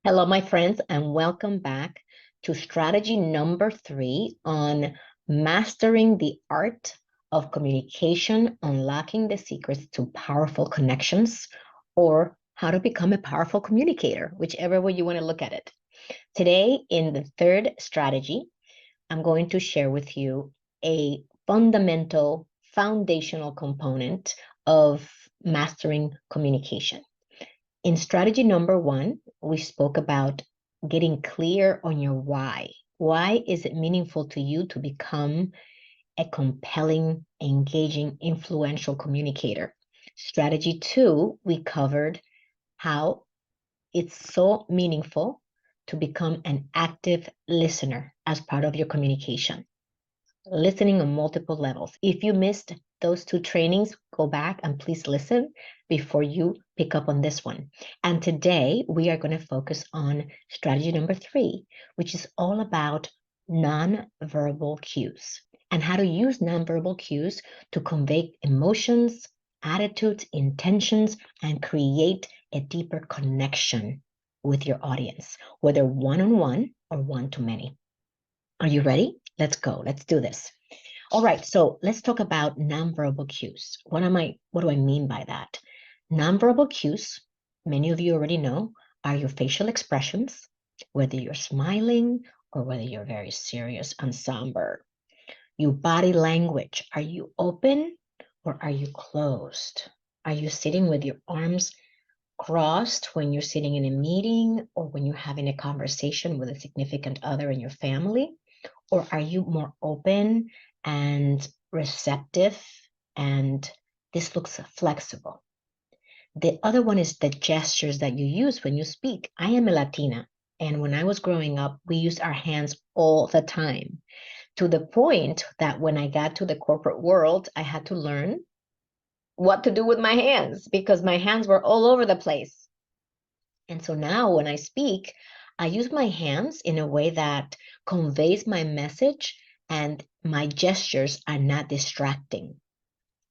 Hello, my friends, and welcome back to strategy number 3 on mastering the art of communication, unlocking the secrets to powerful connections, or how to become a powerful communicator, whichever way you want to look at it. Today, in the third strategy, I'm going to share with you a fundamental, foundational component of mastering communication. In strategy number 1, we spoke about getting clear on your why. Why is it meaningful to you to become a compelling, engaging, influential communicator? Strategy 2, we covered how it's so meaningful to become an active listener as part of your communication. Listening on multiple levels. If you missed those 2 trainings, go back and please listen before you pick up on this one. And today we are going to focus on strategy number 3, which is all about nonverbal cues and how to use nonverbal cues to convey emotions, attitudes, intentions, and create a deeper connection with your audience, whether one-on-one or one-to-many. Are you ready? Let's go. Let's do this. All right. So let's talk about nonverbal cues. What do I mean by that? Nonverbal cues, many of you already know, are your facial expressions, whether you're smiling or whether you're very serious and somber. Your body language. Are you open or are you closed? Are you sitting with your arms crossed when you're sitting in a meeting or when you're having a conversation with a significant other in your family? Or are you more open and receptive and this looks flexible? The other one is the gestures that you use when you speak. I am a Latina, and when I was growing up, we used our hands all the time, to the point that when I got to the corporate world, I had to learn what to do with my hands because my hands were all over the place. And so now when I speak, I use my hands in a way that conveys my message and my gestures are not distracting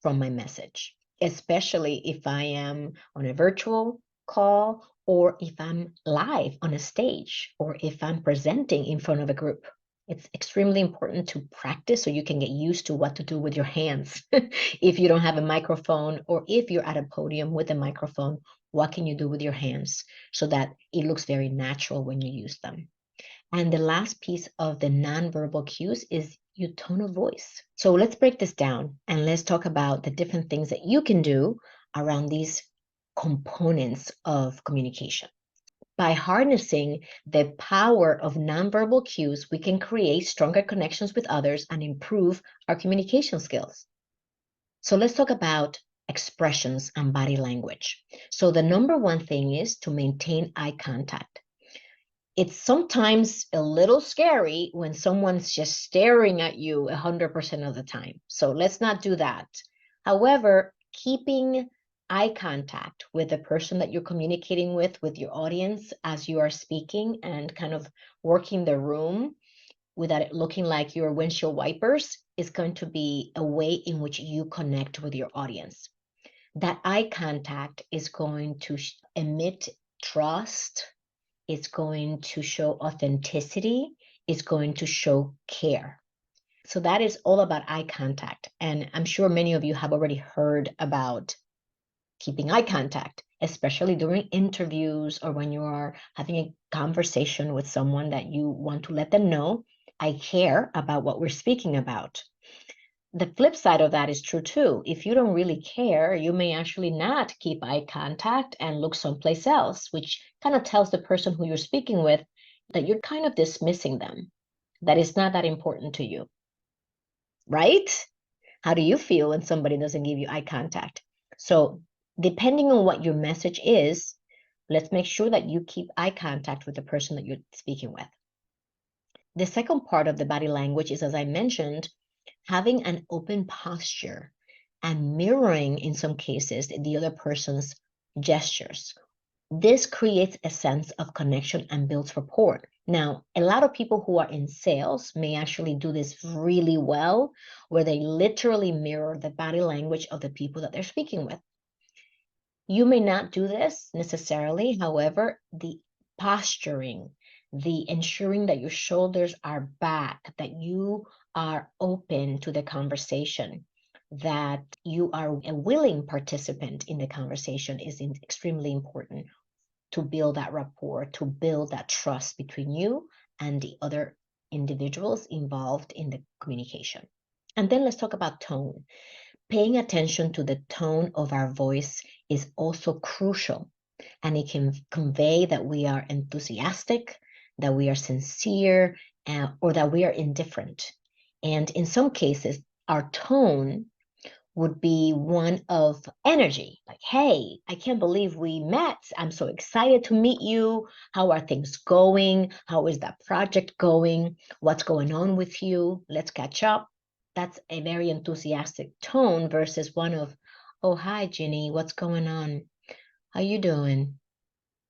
from my message, especially if I am on a virtual call or if I'm live on a stage or if I'm presenting in front of a group. It's extremely important to practice so you can get used to what to do with your hands. If you don't have a microphone or if you're at a podium with a microphone, what can you do with your hands so that it looks very natural when you use them? And the last piece of the nonverbal cues is your tone of voice. So let's break this down and let's talk about the different things that you can do around these components of communication. By harnessing the power of nonverbal cues, we can create stronger connections with others and improve our communication skills. So let's talk about expressions and body language. So the number one thing is to maintain eye contact. It's sometimes a little scary when someone's just staring at you 100% of the time. So let's not do that. However, keeping eye contact with the person that you're communicating with your audience as you are speaking and kind of working the room without it looking like your windshield wipers is going to be a way in which you connect with your audience. That eye contact is going to emit trust, it's going to show authenticity, it's going to show care. So that is all about eye contact. And I'm sure many of you have already heard about keeping eye contact, especially during interviews or when you are having a conversation with someone that you want to let them know, I care about what we're speaking about. The flip side of that is true too. If you don't really care, you may actually not keep eye contact and look someplace else, which kind of tells the person who you're speaking with that you're kind of dismissing them, that it's not that important to you, right? How do you feel when somebody doesn't give you eye contact? So, depending on what your message is, let's make sure that you keep eye contact with the person that you're speaking with. The second part of the body language is, as I mentioned, having an open posture and mirroring, in some cases, the other person's gestures. This creates a sense of connection and builds rapport. Now, a lot of people who are in sales may actually do this really well, where they literally mirror the body language of the people that they're speaking with. You may not do this necessarily. However, the posturing, the ensuring that your shoulders are back, that you are open to the conversation, that you are a willing participant in the conversation is extremely important to build that rapport, to build that trust between you and the other individuals involved in the communication. And then let's talk about tone. Paying attention to the tone of our voice is also crucial, and it can convey that we are enthusiastic, that we are sincere, or that we are indifferent. And in some cases, our tone would be one of energy, like, hey, I can't believe we met. I'm so excited to meet you. How are things going? How is that project going? What's going on with you? Let's catch up. That's a very enthusiastic tone versus one of, oh, hi, Ginny, what's going on? How you doing?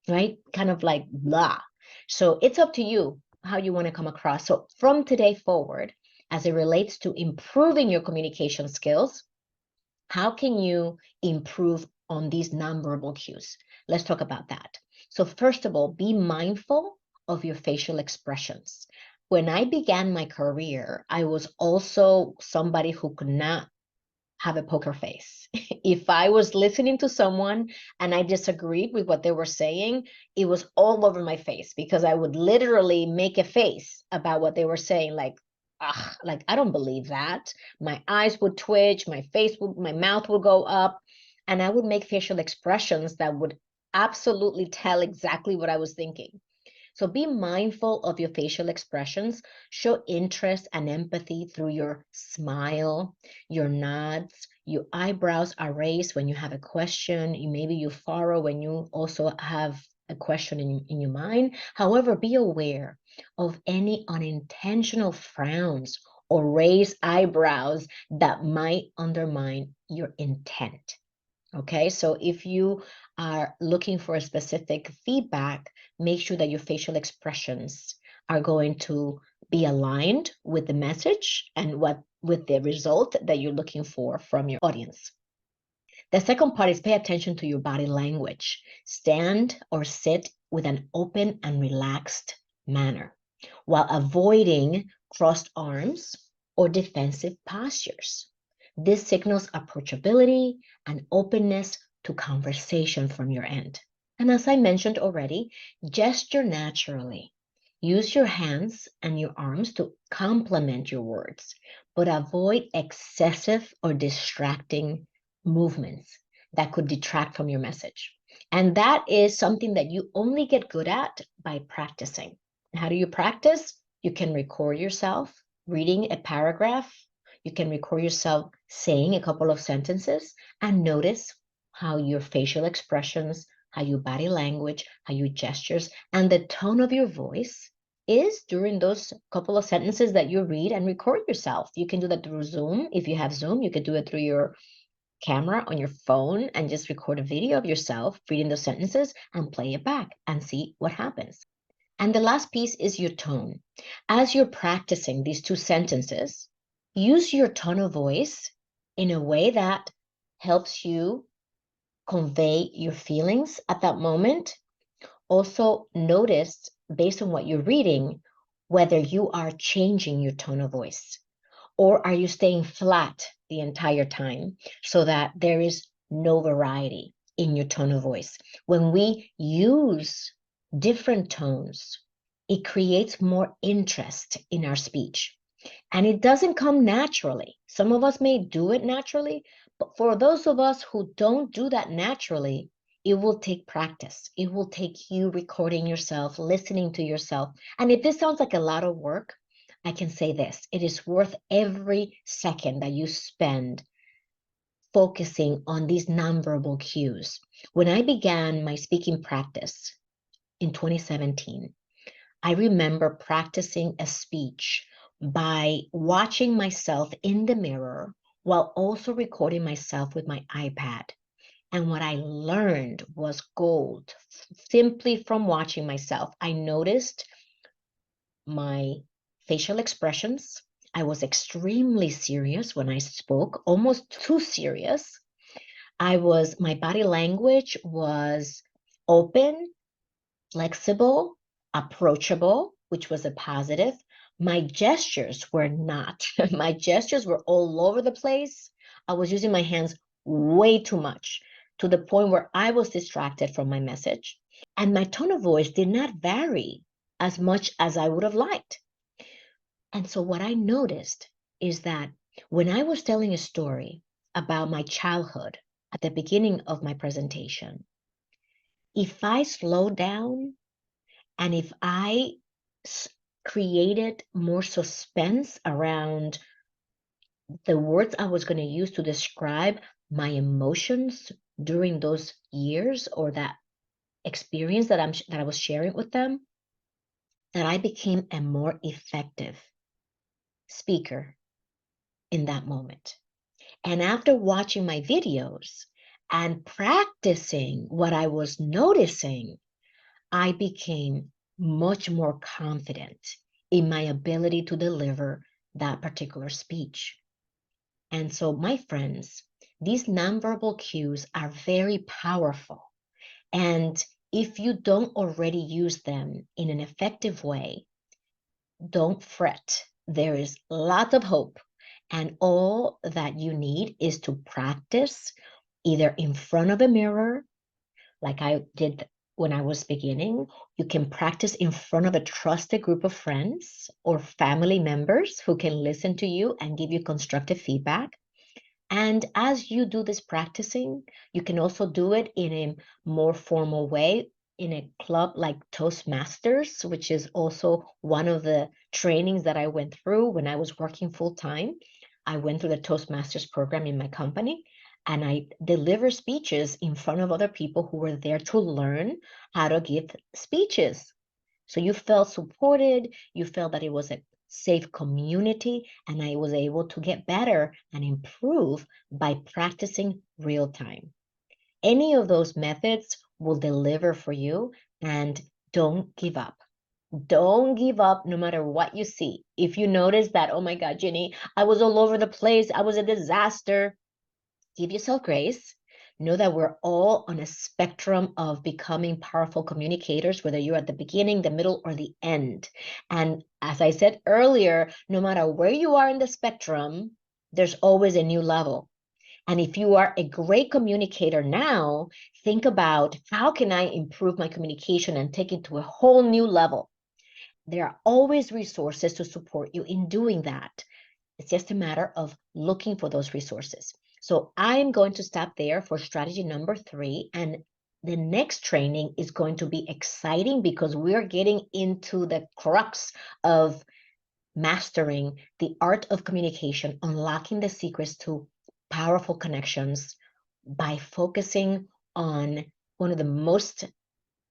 Right? Kind of like blah. So it's up to you how you want to come across. So from today forward, as it relates to improving your communication skills, how can you improve on these nonverbal cues? Let's talk about that. So first of all, be mindful of your facial expressions. When I began my career, I was also somebody who could not have a poker face. If I was listening to someone and I disagreed with what they were saying, it was all over my face because I would literally make a face about what they were saying, like, ah, like I don't believe that. My eyes would twitch, my mouth would go up, and I would make facial expressions that would absolutely tell exactly what I was thinking. So be mindful of your facial expressions. Show interest and empathy through your smile, your nods. Your eyebrows are raised when you have a question. Maybe you furrow when you also have a question in your mind. However, be aware of any unintentional frowns or raised eyebrows that might undermine your intent. Okay, so if you are looking for a specific feedback, make sure that your facial expressions are going to be aligned with the message and with the result that you're looking for from your audience. The second part is pay attention to your body language. Stand or sit with an open and relaxed manner while avoiding crossed arms or defensive postures. This signals approachability and openness to conversation from your end. And as I mentioned already, gesture naturally. Use your hands and your arms to complement your words, but avoid excessive or distracting movements that could detract from your message. And that is something that you only get good at by practicing. How do you practice? You can record yourself reading a paragraph. You can record yourself saying a couple of sentences and notice how your facial expressions, how your body language, how your gestures, and the tone of your voice is during those couple of sentences that you read and record yourself. You can do that through Zoom. If you have Zoom, you can do it through your camera on your phone and just record a video of yourself reading those sentences and play it back and see what happens. And the last piece is your tone. As you're practicing these two sentences, use your tone of voice in a way that helps you convey your feelings at that moment. Also, notice based on what you're reading, whether you are changing your tone of voice or are you staying flat the entire time so that there is no variety in your tone of voice. When we use different tones, it creates more interest in our speech. And it doesn't come naturally. Some of us may do it naturally, but for those of us who don't do that naturally, it will take practice. It will take you recording yourself, listening to yourself. And if this sounds like a lot of work, I can say this, it is worth every second that you spend focusing on these nonverbal cues. When I began my speaking practice in 2017, I remember practicing a speech by watching myself in the mirror while also recording myself with my iPad. And what I learned was gold simply from watching myself. I noticed my facial expressions. I was extremely serious when I spoke, almost too serious. My body language was open flexible, approachable, which was a positive. My gestures were not. My gestures were all over the place. I was using my hands way too much to the point where I was distracted from my message. And my tone of voice did not vary as much as I would have liked. And so what I noticed is that when I was telling a story about my childhood at the beginning of my presentation, if I slowed down and if I created more suspense around the words I was going to use to describe my emotions during those years or that experience that I was sharing with them, that I became a more effective speaker in that moment. And after watching my videos and practicing what I was noticing, I became much more confident in my ability to deliver that particular speech. And so, my friends, these nonverbal cues are very powerful. And if you don't already use them in an effective way, don't fret. There is lots of hope. And all that you need is to practice either in front of a mirror, like I did when I was beginning. You can practice in front of a trusted group of friends or family members who can listen to you and give you constructive feedback. And as you do this practicing, you can also do it in a more formal way in a club like Toastmasters, which is also one of the trainings that I went through when I was working full time. I went through the Toastmasters program in my company, and I deliver speeches in front of other people who were there to learn how to give speeches. So you felt supported, you felt that it was a safe community, and I was able to get better and improve by practicing real time. Any of those methods will deliver for you, and don't give up. Don't give up no matter what you see. If you notice that, oh my God, Ginny, I was all over the place, I was a disaster, give yourself grace. Know that we're all on a spectrum of becoming powerful communicators, whether you're at the beginning, the middle, or the end. And as I said earlier, no matter where you are in the spectrum, there's always a new level. And if you are a great communicator now, think about how can I improve my communication and take it to a whole new level. There are always resources to support you in doing that. It's just a matter of looking for those resources. So I'm going to stop there for strategy number 3. And the next training is going to be exciting because we're getting into the crux of mastering the art of communication, unlocking the secrets to powerful connections by focusing on one of the most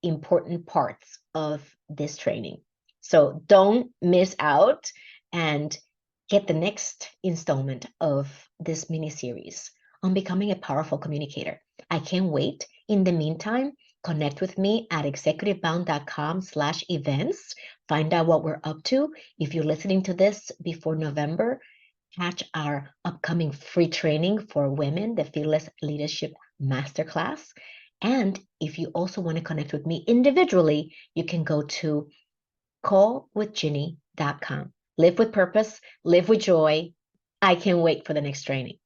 important parts of this training. So don't miss out and get the next installment of this mini series on becoming a powerful communicator. I can't wait. In the meantime, connect with me at executivebound.com/events. Find out what we're up to. If you're listening to this before November, catch our upcoming free training for women, the Fearless Leadership Masterclass. And if you also want to connect with me individually, you can go to callwithginny.com. Live with purpose, live with joy. I can't wait for the next training.